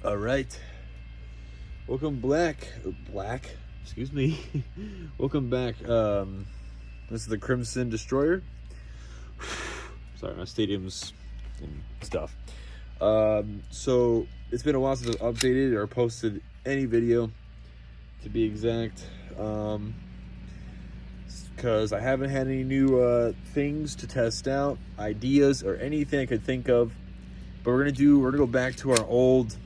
All right. Welcome black. Excuse me. Welcome back. This is the Crimson Destroyer. Sorry, my stadiums and stuff. So it's been a while since I've updated or posted any video, to be exact. Because I haven't had any new things to test out, ideas or anything I could think of. But we're gonna go back to our old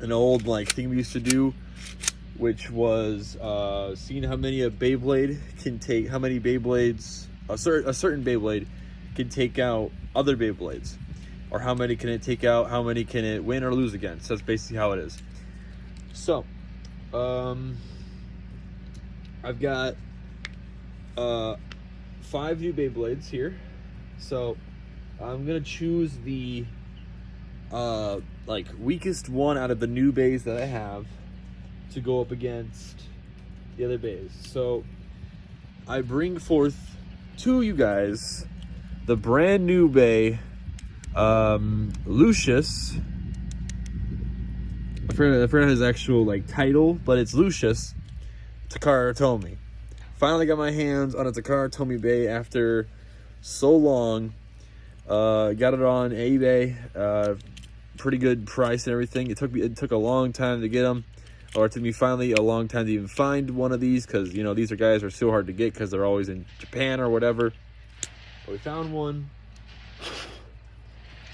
like thing we used to do, which was seeing how many a Beyblade can take, how many Beyblades a certain Beyblade can take out other Beyblades, or how many can it take out, how many can it win or lose against. That's basically how it is. So I've got 5 new Beyblades here, so I'm gonna choose the like weakest one out of the new bays that I have to go up against the other bays. So I bring forth to you guys the brand new bay, Lucius. I forgot his actual like title, but it's Lucius Takara Tomy. Finally got my hands on a Takara Tomy bay after so long. Got it on eBay. Pretty good price and everything. It took a long time to get them, or it took me finally a long time to even find one of these, because you know these guys are so hard to get because they're always in Japan or whatever. But we found one,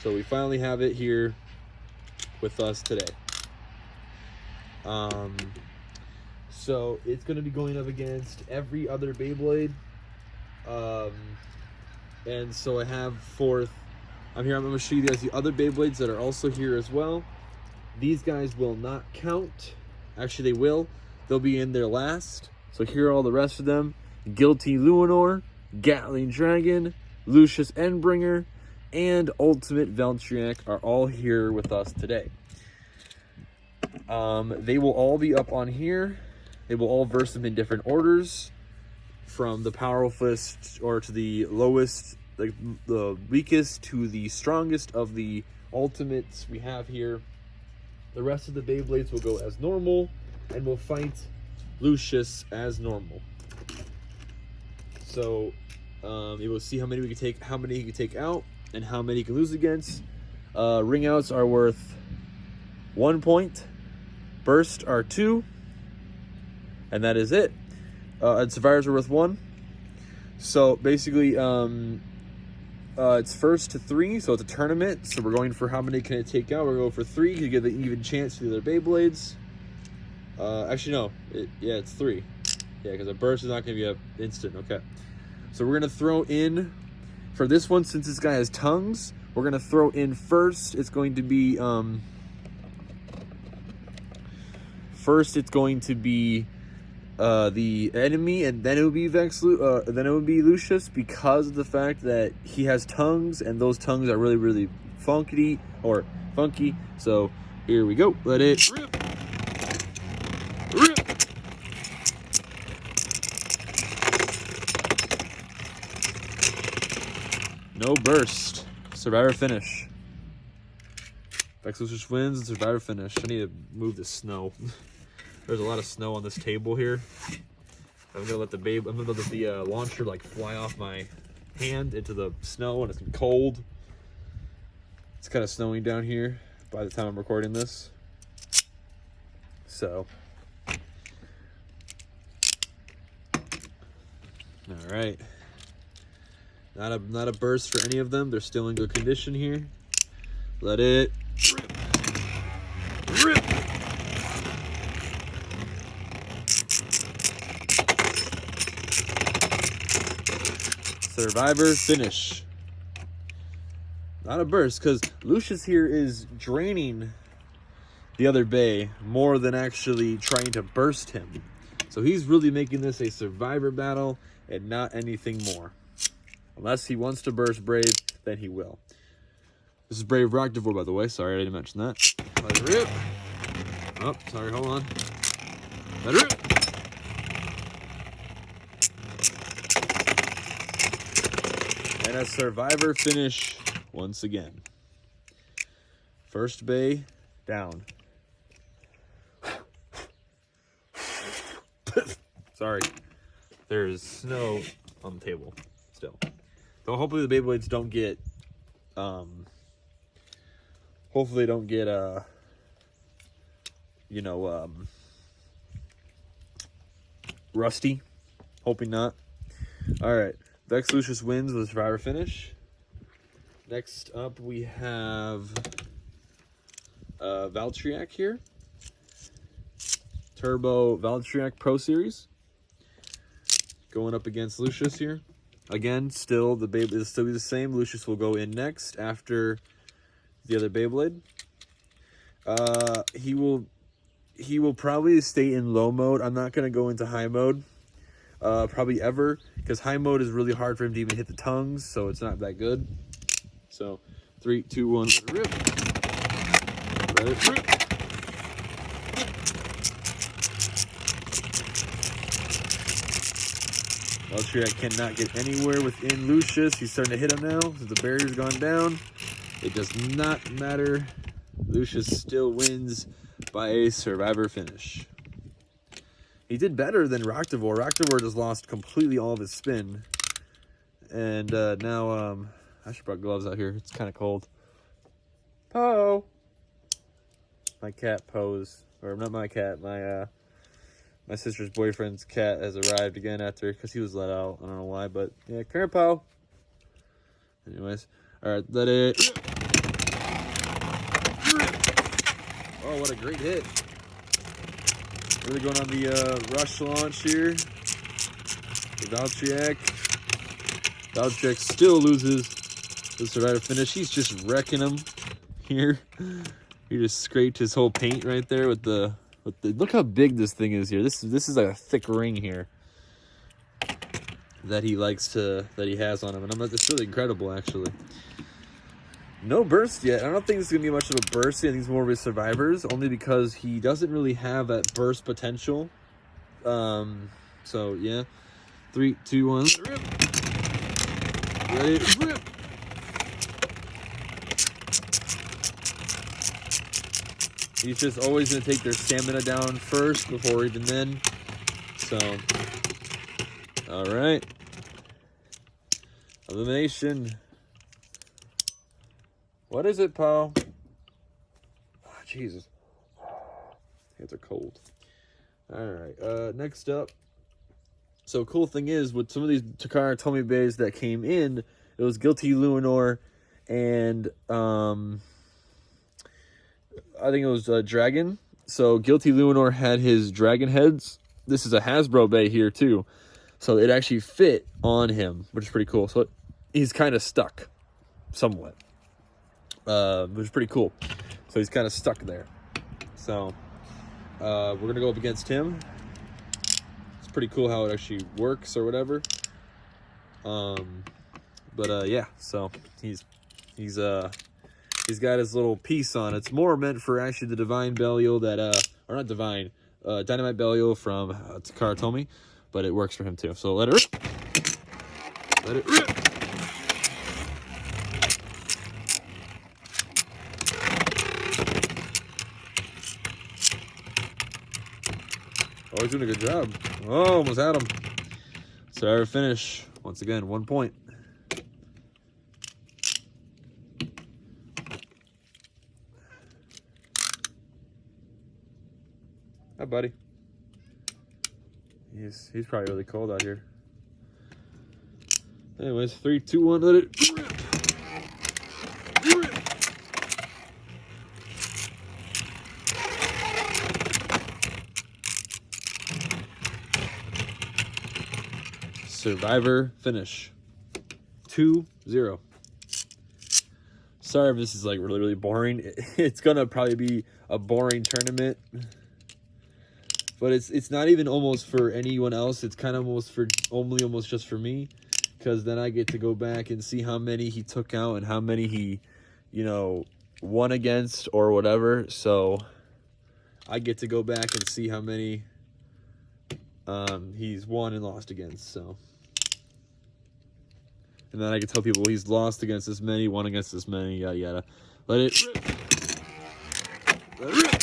so we finally have it here with us today. So it's going to be going up against every other Beyblade, and so I have forth. I'm going to show you guys the other Beyblades that are also here as well. These guys will not count. Actually, they will. They'll be in there last. So here are all the rest of them. Guilty Luinor, Gatling Dragon, Lucius Endbringer, and Ultimate Veltriac are all here with us today. They will all be up on here. They will all verse them in different orders, from the powerfulest or to the lowest, like the weakest to the strongest of the ultimates we have here. The rest of the Beyblades will go as normal, and we'll fight Lucius as normal. So you will see how many he can take out, and how many he can lose against. Ring outs are worth 1 point. Burst are 2, and that is it. And survivors are worth 1. So basically, it's first to 3, so it's a tournament. So we're going for how many can it take out. We're going for 3 to give an even chance to the other Beyblades. Actually, no. It's 3. Yeah, because a burst is not going to be an instant. Okay. So we're going to throw in, for this one, since this guy has tongues, we're going to throw in first. It's going to be, the enemy, and then it would be Lucius, because of the fact that he has tongues, and those tongues are really, really funky. So here we go. Let it rip. Rip. No burst. Survivor finish. Vex Lucius wins and survivor finish. I need to move the snow. There's a lot of snow on this table here. I'm gonna let the launcher like fly off my hand into the snow, and it's cold. It's kind of snowing down here by the time I'm recording this. So, all right. Not a burst for any of them. They're still in good condition here. Let it rip. Rip. Survivor finish. Not a burst, because Lucius here is draining the other bay more than actually trying to burst him. So he's really making this a survivor battle and not anything more. Unless he wants to burst Brave, then he will. This is Brave Rockdivore, by the way. Sorry, I didn't mention that. Let it rip. Oh, sorry, hold on. Let it rip. And a survivor finish once again. First bay down. Sorry. There's snow on the table still. So hopefully the Beyblades don't get, hopefully they don't get, you know, rusty. Hoping not. All right. Vex Lucius wins with a survivor finish. Next up, we have Valtriac here. Turbo Valtriac Pro Series. Going up against Lucius here. Again, still the Beyblade is still be the same. Lucius will go in next after the other Beyblade. He will probably stay in low mode. I'm not gonna go into high mode. Probably ever, because high mode is really hard for him to even hit the tongues, so it's not that good. So, 3, 2, 1, let it rip. Let it rip. Valtriac cannot get anywhere within Lucius. He's starting to hit him now, so the barrier's gone down. It does not matter. Lucius still wins by a survivor finish. He did better than Roctivore. Roctivore just lost completely all of his spin. And now, I should put gloves out here. It's kind of cold. Poe! My cat Poe's, or not my cat, my sister's boyfriend's cat has arrived again after, because he was let out. I don't know why, but yeah, come here, Poe. Anyways, alright, let it. Oh, what a great hit. Really going on the rush launch here. The Valtriac. Valtriac still loses the survivor finish. He's just wrecking him here. He just scraped his whole paint right there with the look how big this thing is here. This is like a thick ring here that he has on him, and it's really incredible actually. No burst yet. I don't think this is gonna be much of a burst. I think it's more of a survivors, only because he doesn't really have that burst potential. So yeah. 3, 2, 1. Rip. Ready, rip. He's just always gonna take their stamina down first before even then. So alright. Elimination. What is it, Poe? Oh, Jesus. Hands are cold. Alright, next up. So, cool thing is, with some of these Takara Tomy bays that came in, it was Guilty Luinor and, I think it was Dragon. So, Guilty Luinor had his dragon heads. This is a Hasbro bay here, too. So, it actually fit on him, which is pretty cool. So, he's kind of stuck, somewhat. Which is pretty cool. So he's kind of stuck there. So we're gonna go up against him. It's pretty cool how it actually works or whatever. Yeah. So he's got his little piece on. It's more meant for actually the Divine Belial that or not Divine, Dynamite Belial from Takara Tomy, but it works for him too. So let it rip. Let it rip. Oh, he's doing a good job. Oh, almost had him. Survivor finish. Once again, 1 point. Hi, buddy. He's probably really cold out here. Anyways, 3, 2, 1, let it rip. Rip. Survivor finish. 2-0. Sorry if this is like really boring. It's gonna probably be a boring tournament, but it's not even almost for anyone else. It's kind of almost just for me, because then I get to go back and see how many he took out and how many he, won against or whatever. So I get to go back and see how many he's won and lost against. So. And then I can tell people he's lost against this many, won against this many, yada yada. Let it rip. Let it rip.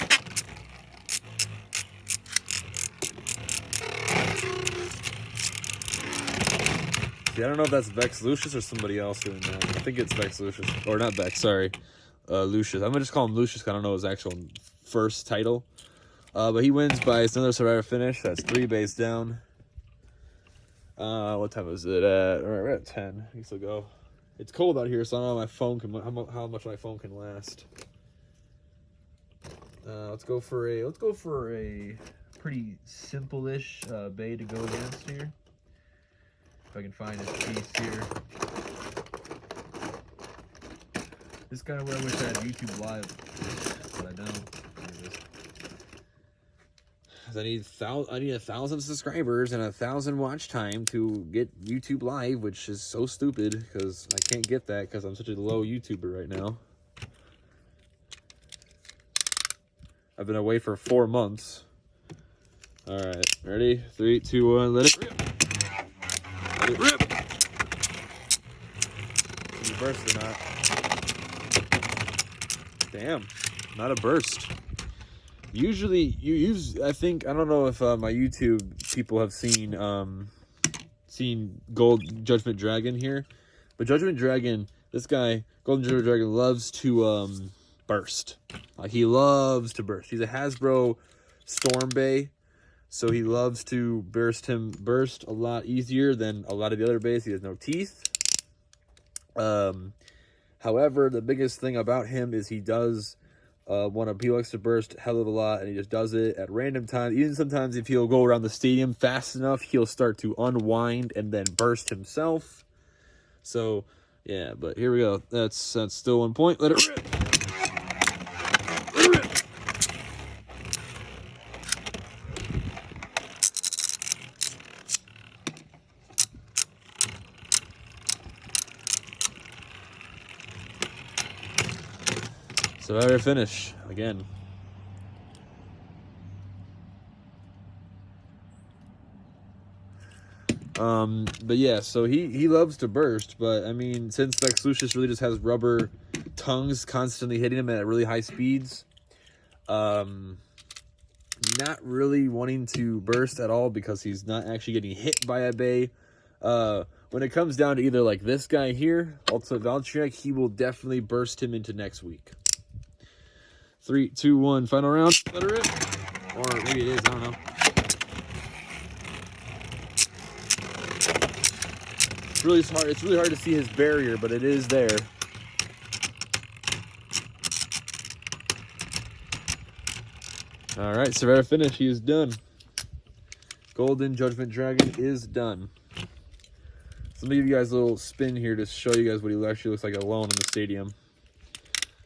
See, I don't know if that's Vex Lucius or somebody else doing that. I think it's Vex Lucius. Or not Vex, sorry. Lucius. I'm going to just call him Lucius because I don't know his actual first title. But he wins by another Survivor finish. That's 3 bays down. What time is it at? All right, we're at 10. We can still go. It's cold out here, so I don't know my phone can, how much my phone can last. Let's go for a pretty simple-ish bay to go against here. If I can find his piece here. This is kind of where I wish I had YouTube Live, but I don't. I need 1,000 subscribers and 1,000 watch time to get YouTube Live, which is so stupid because I can't get that because I'm such a low YouTuber right now. I've been away for 4 months. All right, ready? 3, 2, 1, let it rip. Let it rip. Can you burst or not? Damn, not a burst. Usually, I think, I don't know if my YouTube people have seen Gold Judgment Dragon here, but Judgment Dragon, this guy, Golden Judgment Dragon, loves to burst. He loves to burst. He's a Hasbro Storm Bay, so he loves to burst a lot easier than a lot of the other bays. He has no teeth. However, the biggest thing about him is he does he likes to burst a hell of a lot, and he just does it at random times. Even sometimes if he'll go around the stadium fast enough, he'll start to unwind and then burst himself. So, yeah, but here we go. That's still 1 point. Let it rip. Let it rip. Survivor finish again. But yeah, so he loves to burst, but I mean, since Vex Lucius really just has rubber tongues constantly hitting him at really high speeds, not really wanting to burst at all because he's not actually getting hit by a bay. When it comes down to either like this guy here, Ultimate Valkyrie, he will definitely burst him into next week. 3, 2, 1, final round. Let her rip. Or maybe it is, I don't know. It's really hard to see his barrier, but it is there. All right, Survivor finish. He is done. Golden Judgment Dragon is done. So let me give you guys a little spin here to show you guys what he actually looks like alone in the stadium.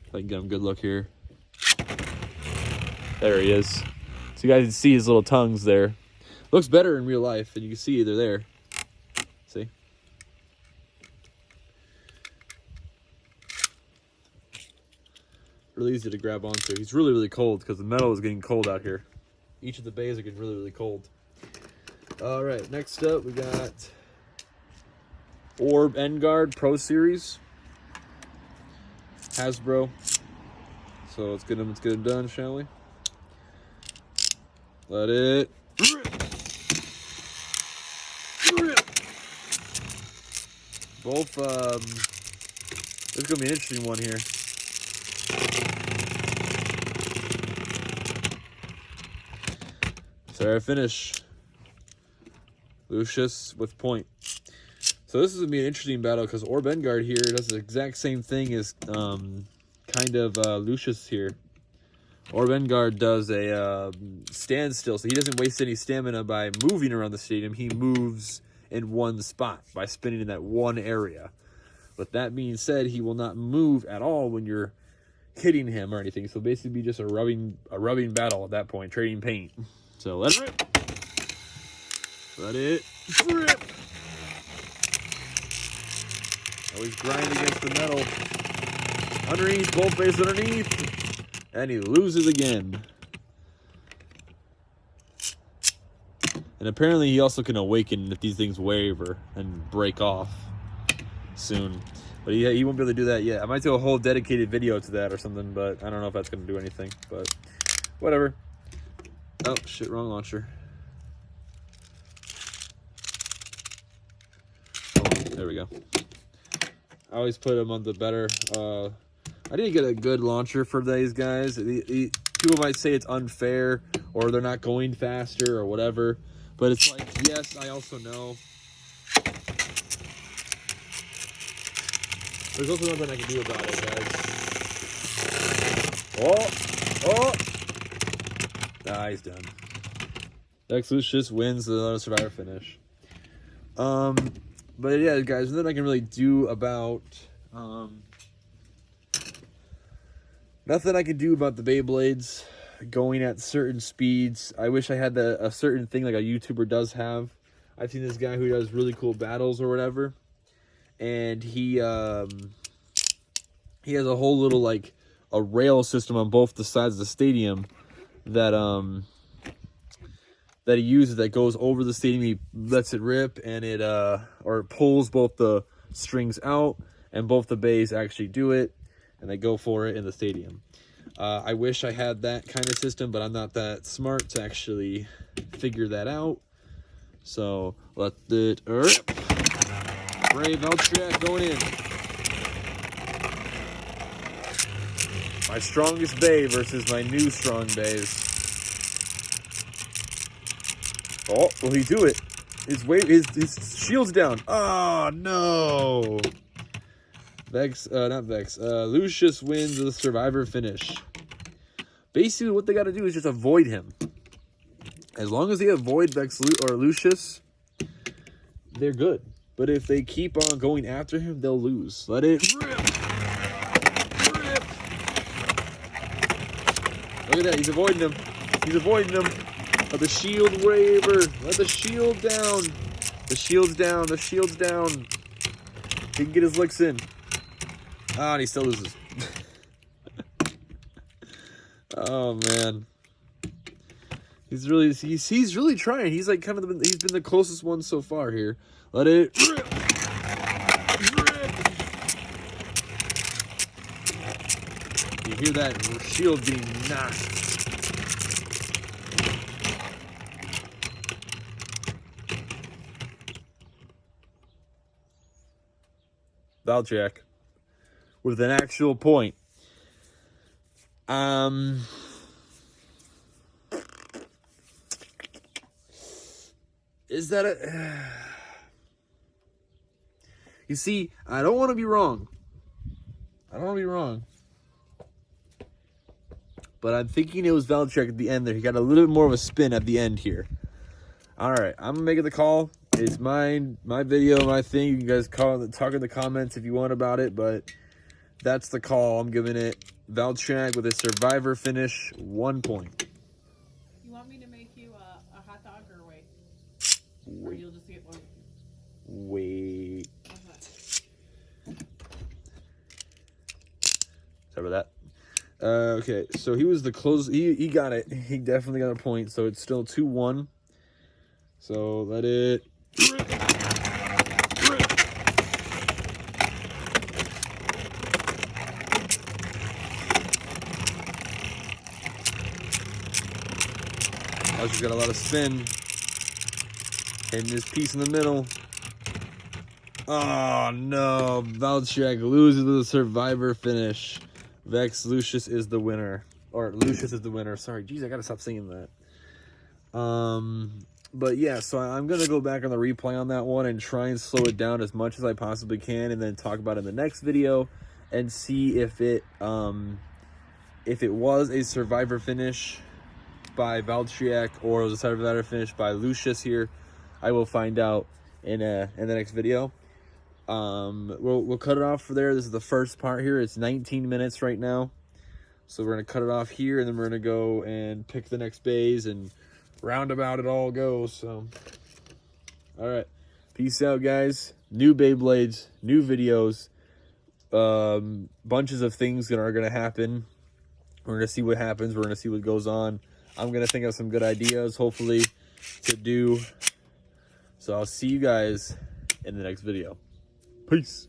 If I can get him a good look here. There he is. So you guys can see his little tongues there. Looks better in real life, and you can see they're there. See? Really easy to grab onto. He's really, really cold because the metal is getting cold out here. Each of the bays are getting really, really cold. All right, next up we got Orb Endguard Pro Series. Hasbro. So let's get him done, shall we? Let it rip. Rip. Both, this is going to be an interesting one here. Sarah finish. Lucius with point. So this is going to be an interesting battle because Orb Endguard here does the exact same thing as Lucius here. Orb Endguard does a standstill, so he doesn't waste any stamina by moving around the stadium. He moves in one spot by spinning in that one area. But that being said, he will not move at all when you're hitting him or anything. So basically be just a rubbing battle at that point, trading paint. So let it rip. Let it rip. Always grind against the metal. Underneath, both bases underneath. And he loses again. And apparently he also can awaken if these things waver and break off soon. But he won't be able to do that yet. I might do a whole dedicated video to that or something, but I don't know if that's going to do anything. But whatever. Oh, shit, wrong launcher. There we go. I always put them on the better. I didn't get a good launcher for these guys. People might say it's unfair or they're not going faster or whatever. But it's like, yes, I also know. There's also nothing I can do about it, guys. Oh! Ah, he's done. Vex Lucius wins the Survivor finish. But yeah, guys, nothing I can really do about... nothing I can do about the Beyblades going at certain speeds. I wish I had a certain thing like a YouTuber does have. I've seen this guy who does really cool battles or whatever. And he has a whole little, like, a rail system on both the sides of the stadium that he uses that goes over the stadium. He lets it rip, and it pulls both the strings out, and both the bays actually do it, and they go for it in the stadium. I wish I had that kind of system, but I'm not that smart to actually figure that out. So let it rip. Brave Valtryek going in. My strongest bay versus my new strong bays. Oh, will he do it? His shield's down. Oh, no. Lucius wins the Survivor finish. Basically, what they got to do is just avoid him. As long as they avoid Lucius, they're good. But if they keep on going after him, they'll lose. Let it rip. Rip. Look at that. He's avoiding him. He's avoiding him. Let the shield waver. Let the shield down. The shield's down. The shield's down. He can get his licks in. Ah, and he still loses. Oh, man. He's really trying. He's like he's been the closest one so far here. Let it rip. Rip. You hear that shield getting knocked. Valtryek with an actual point. Is that a... You see, I don't want to be wrong. But I'm thinking it was Valtryek at the end there. He got a little bit more of a spin at the end here. All right, I'm making the call. It's my video, my thing. You guys talk in the comments if you want about it, but that's the call. I'm giving it Valtryek with a Survivor finish, 1 point. You want me to make you a hot dog or wait? Or you'll just get one? Wait. Sorry about that. Okay, so he was the close. He got it. He definitely got a point. So it's still 2-1. So let it. Rip. Just got a lot of spin. Hitting this piece in the middle. Oh no, Valtryek loses the Survivor finish. Vex Lucius is the winner. Or Lucius is the winner. Sorry, geez, I gotta stop saying that. But yeah, so I'm gonna go back on the replay on that one and try and slow it down as much as I possibly can, and then talk about it in the next video and see if it was a Survivor finish by Valtryek or it was a Survivor finish by Lucius here. I will find out in the next video. We'll cut it off for there. This is the first part here. It's 19 minutes right now. So we're going to cut it off here, and then we're going to go and pick the next bays, and roundabout it all goes. So, all right. Peace out, guys. New Beyblades, new videos, bunches of things that are going to happen. We're going to see what happens. We're going to see what goes on. I'm going to think of some good ideas, hopefully, to do. So I'll see you guys in the next video. Peace.